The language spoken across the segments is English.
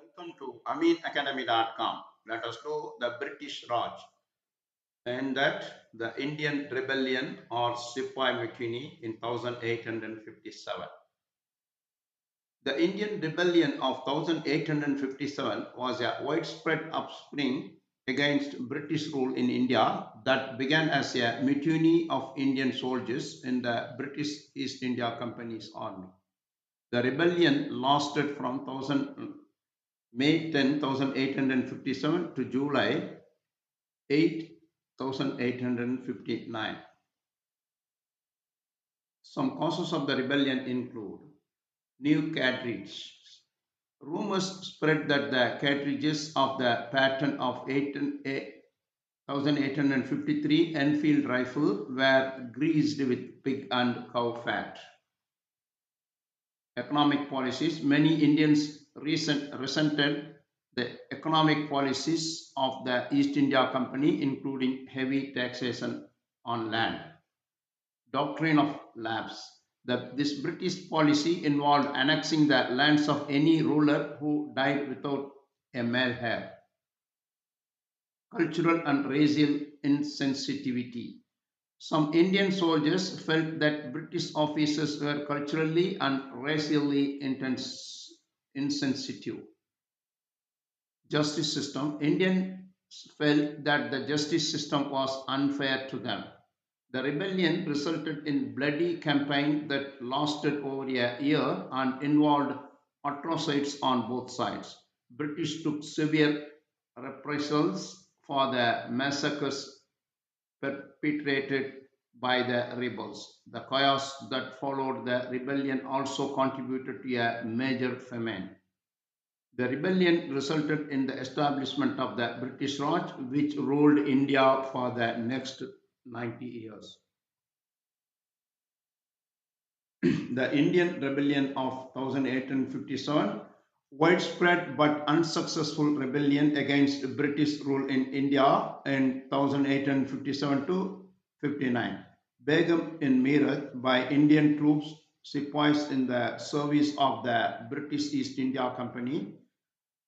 Welcome to AmeenAcademy.com. Let us know the British Raj and that the Indian rebellion or Sepoy mutiny in 1857. The Indian rebellion of 1857 was a widespread upspring against British rule in India that began as a mutiny of Indian soldiers in the British East India Company's army. The rebellion lasted from 1000 May 10, 1857 to July 8, 1859. Some causes of the rebellion include new cartridges. Rumors spread that the cartridges of the pattern of 1853 Enfield rifle were greased with pig and cow fat. Economic policies. Many Indians resented the economic policies of the East India Company, including heavy taxation on land. Doctrine of lapse. This British policy involved annexing the lands of any ruler who died without a male heir. Cultural and racial insensitivity. Some Indian soldiers felt that British officers were culturally and racially insensitive. Justice system. Indians felt that the justice system was unfair to them. The rebellion resulted in bloody campaign that lasted over a year and involved atrocities on both sides. British took severe reprisals for the massacres perpetrated by the rebels. The chaos that followed the rebellion also contributed to a major famine. The rebellion resulted in the establishment of the British Raj, which ruled India for the next 90 years. The Indian rebellion of 1857, widespread but unsuccessful rebellion against British rule in India in 1857 to 59. Begum in Meerut by Indian troops, sepoys in the service of the British East India Company.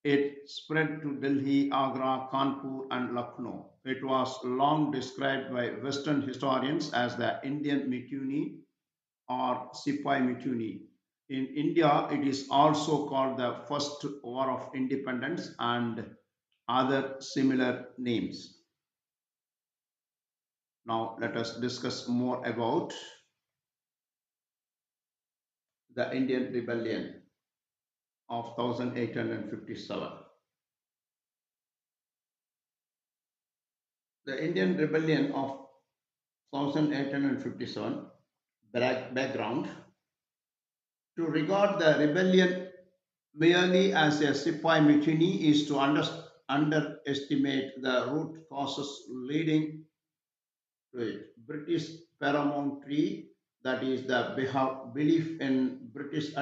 It spread to Delhi, Agra, Kanpur, and Lucknow. It was long described by Western historians as the Indian Mutiny or Sepoy Mutiny. In India, it is also called the First War of Independence and other similar names. Now, let us discuss more about the Indian Rebellion of 1857. The Indian Rebellion of 1857 background. To regard the rebellion merely as a Sepoy mutiny is to underestimate the root causes leading to it. British paramountry, that is the belief in British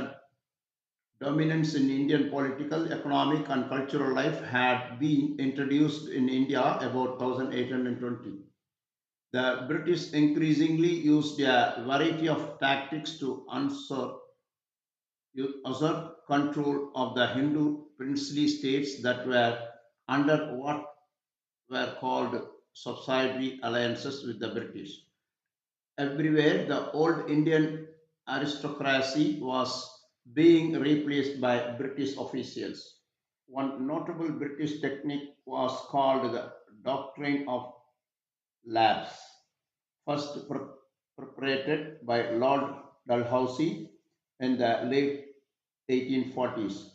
dominance in Indian political, economic, and cultural life, had been introduced in India about 1820. The British increasingly used a variety of tactics to usurp control of the Hindu princely states that were under what were called subsidiary alliances with the British. Everywhere, the old Indian aristocracy was being replaced by British officials. One notable British technique was called the doctrine of lapse, first perpetrated by Lord Dalhousie in the late 1840s.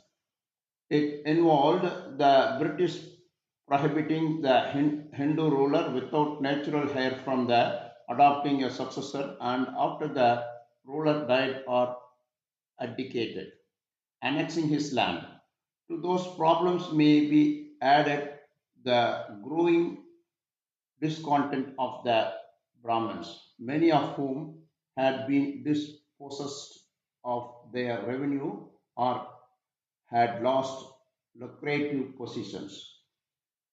It involved the British prohibiting the Hindu ruler without natural heir from the adopting a successor, and after the ruler died or abdicated, annexing his land. To those problems may be added the growing discontent of the Brahmins, many of whom had been dispossessed of their revenue or had lost lucrative positions.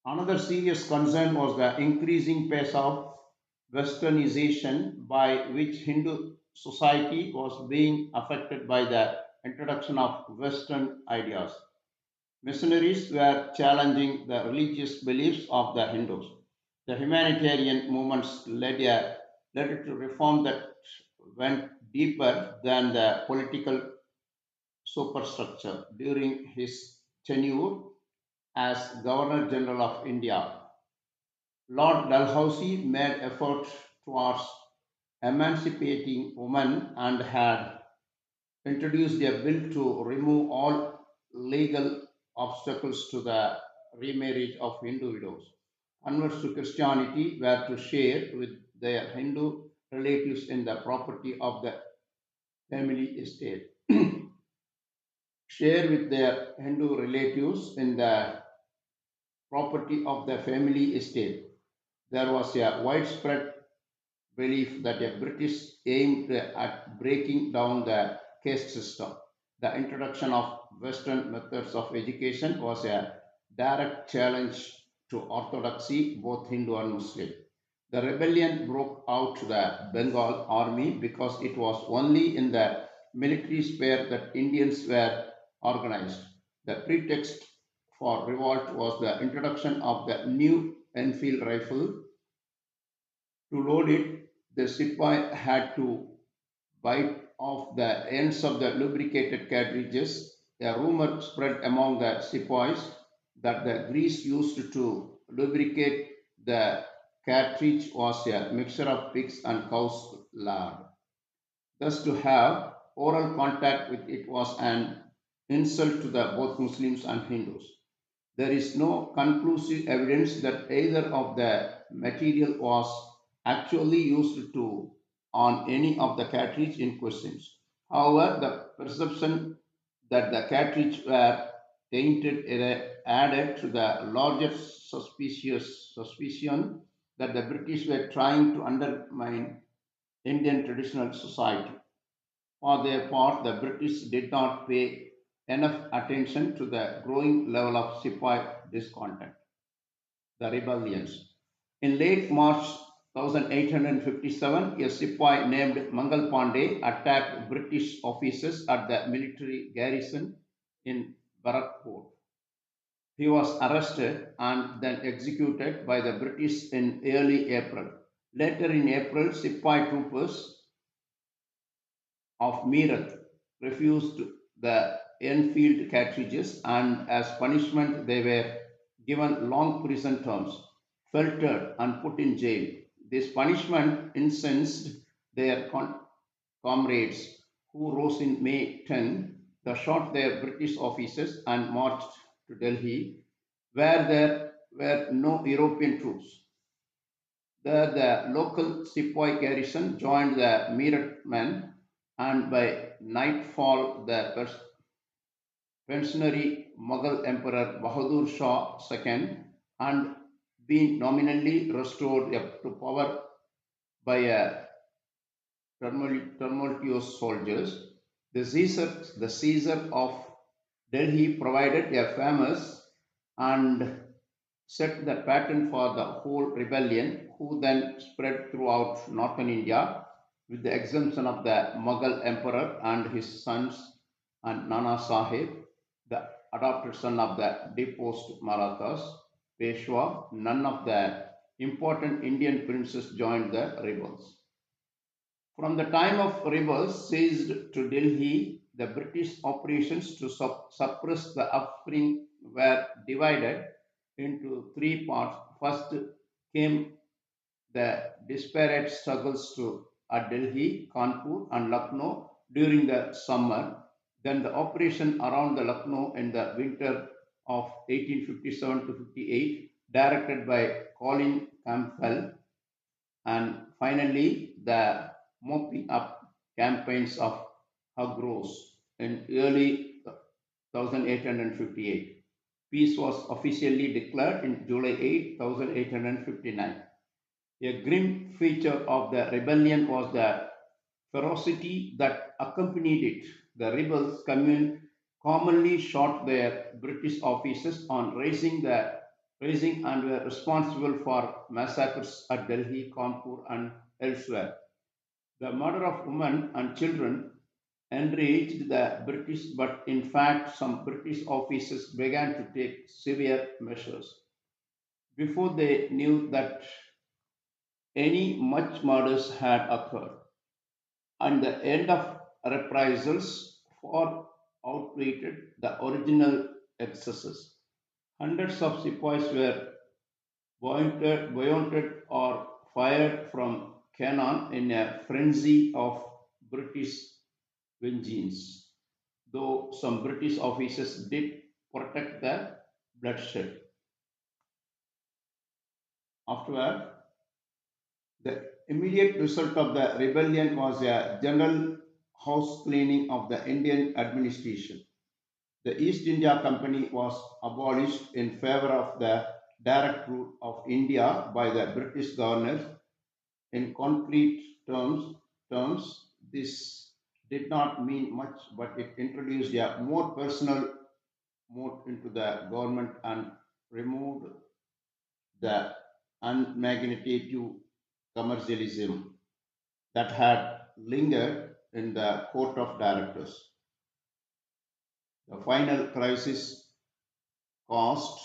Another serious concern was the increasing pace of westernization by which Hindu society was being affected by the introduction of Western ideas. Missionaries were challenging the religious beliefs of the Hindus. The humanitarian movements led to reform that went deeper than the political superstructure. During his tenure as Governor General of India, Lord Dalhousie made efforts towards emancipating women and had introduced a bill to remove all legal obstacles to the remarriage of Hindu widows. Converts to Christianity were to share with their Hindu relatives in the property of the family estate. Share with their Hindu relatives in the property of the family estate. There was a widespread belief that a British aimed at breaking down the caste system. The introduction of Western methods of education was a direct challenge to orthodoxy, both Hindu and Muslim. The rebellion broke out to the Bengal army because it was only in the military sphere that Indians were organized. The pretext for revolt was the introduction of the new Enfield rifle. To load it, the Sepoy had to bite off the ends of the lubricated cartridges. A rumor spread among the Sepoys that the grease used to lubricate the cartridge was a mixture of pigs and cow's lard. Thus, to have oral contact with it was an insult to the both Muslims and Hindus. There is no conclusive evidence that either of the material was actually used to on any of the cartridge in questions. However, the perception that the cartridge were tainted added to the larger suspicion that the British were trying to undermine Indian traditional society. For their part, the British did not pay enough attention to the growing level of Sepoy discontent, the rebellions. In late March 1857, a Sepoy named Mangal Pandey attacked British officers at the military garrison in Barakpur. He was arrested and then executed by the British in early April. Later in April, Sepoy troopers of Meerut refused the Enfield cartridges, and as punishment, they were given long prison terms, filtered, and put in jail. This punishment incensed their comrades, who rose in May 10. They shot their British officers and marched to Delhi, where there were no European troops. There, the local Sepoy garrison joined the Meerut men, and by nightfall, the pensionary Mughal Emperor Bahadur Shah II had been nominally restored to power by a tumultuous soldiers. The Caesar of Delhi provided a famous and set the pattern for the whole rebellion, who then spread throughout northern India, with the exemption of the Mughal emperor and his sons and Nana Sahib, the adopted son of the deposed Marathas, Peshwa. None of the important Indian princes joined the rebels. From the time of rebels seized to Delhi, the British operations to suppress the upspring were divided into three parts. First came the desperate struggles at Delhi, Kanpur, and Lucknow during the summer. Then the operation around the Lucknow in the winter of 1857 to 58, directed by Colin Campbell, and finally the mopping up campaigns of Hagros in early 1858. Peace was officially declared in July 8, 1859. A grim feature of the rebellion was the ferocity that accompanied it. The rebels commonly shot their British officers on raising and were responsible for massacres at Delhi, Kanpur, and elsewhere. The murder of women and children enraged the British, but in fact, some British officers began to take severe measures. Before they knew that any much murders had occurred, and the end of reprisals far outweighed the original excesses. Hundreds of sepoys were boycotted or fired from cannon in a frenzy of British vengeance, though some British officers did protect the bloodshed. Afterward, the immediate result of the rebellion was a general house cleaning of the Indian administration. The East India Company was abolished in favor of the direct rule of India by the British governors. In concrete terms, this did not mean much, but it introduced a more personal mode into the government and removed the unimaginative commercialism that had lingered in the court of directors. The final crisis caused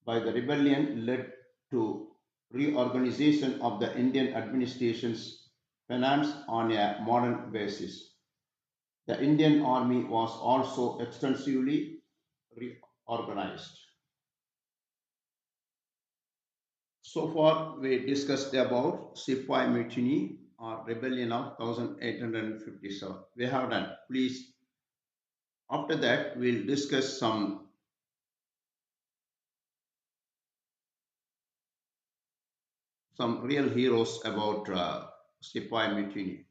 by the rebellion led to reorganization of the Indian administration's finance on a modern basis. The Indian army was also extensively reorganized. So far, we discussed about Sepoy mutiny or rebellion of 1857. We have done. Please, after that, we'll discuss some real heroes about Sepoy mutiny.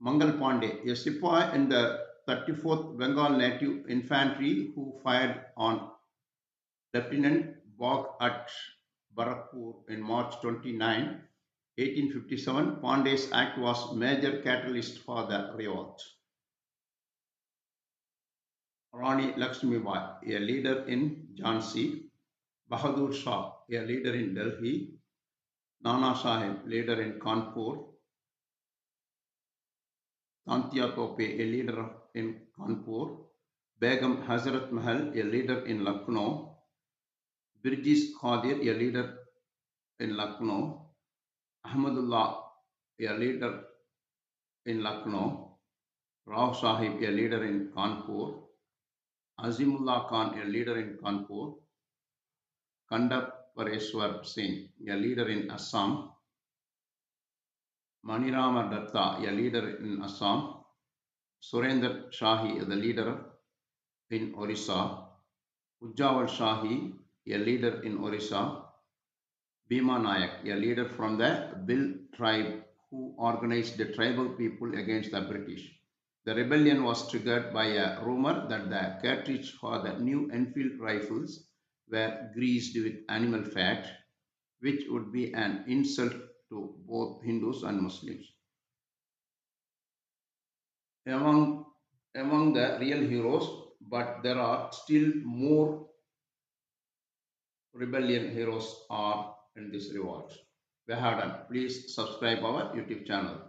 Mangal Pandey, a Sepoy in the 34th Bengal Native Infantry who fired on Lieutenant Bog at Barakpur in March 29, 1857. Pandey's act was major catalyst for the revolt. Rani Lakshmibai, a leader in Jhansi. Bahadur Shah, a leader in Delhi. Nana Sahib, leader in Kanpur. Tantia Tope, a leader in Kanpur. Begum Hazrat Mahal, a leader in Lucknow. Birjis Qadir, a leader in Lucknow. Ahmadullah, a leader in Lucknow. Rao Sahib, a leader in Kanpur. Azimullah Khan, a leader in Kanpur. Kandapareswar Singh, a leader in Assam. Manirama Datta, a leader in Assam. Surendra Shahi, the leader in Orissa. Ujjawal Shahi, a leader in Orissa. Bhima Nayak, a leader from the Bill tribe who organized the tribal people against the British. The rebellion was triggered by a rumor that the cartridge for the new Enfield rifles were greased with animal fat, which would be an insult to both Hindus and Muslims. Among, among the real heroes, but there are still more rebellion heroes are in this revolt. We have done. Please subscribe our YouTube channel.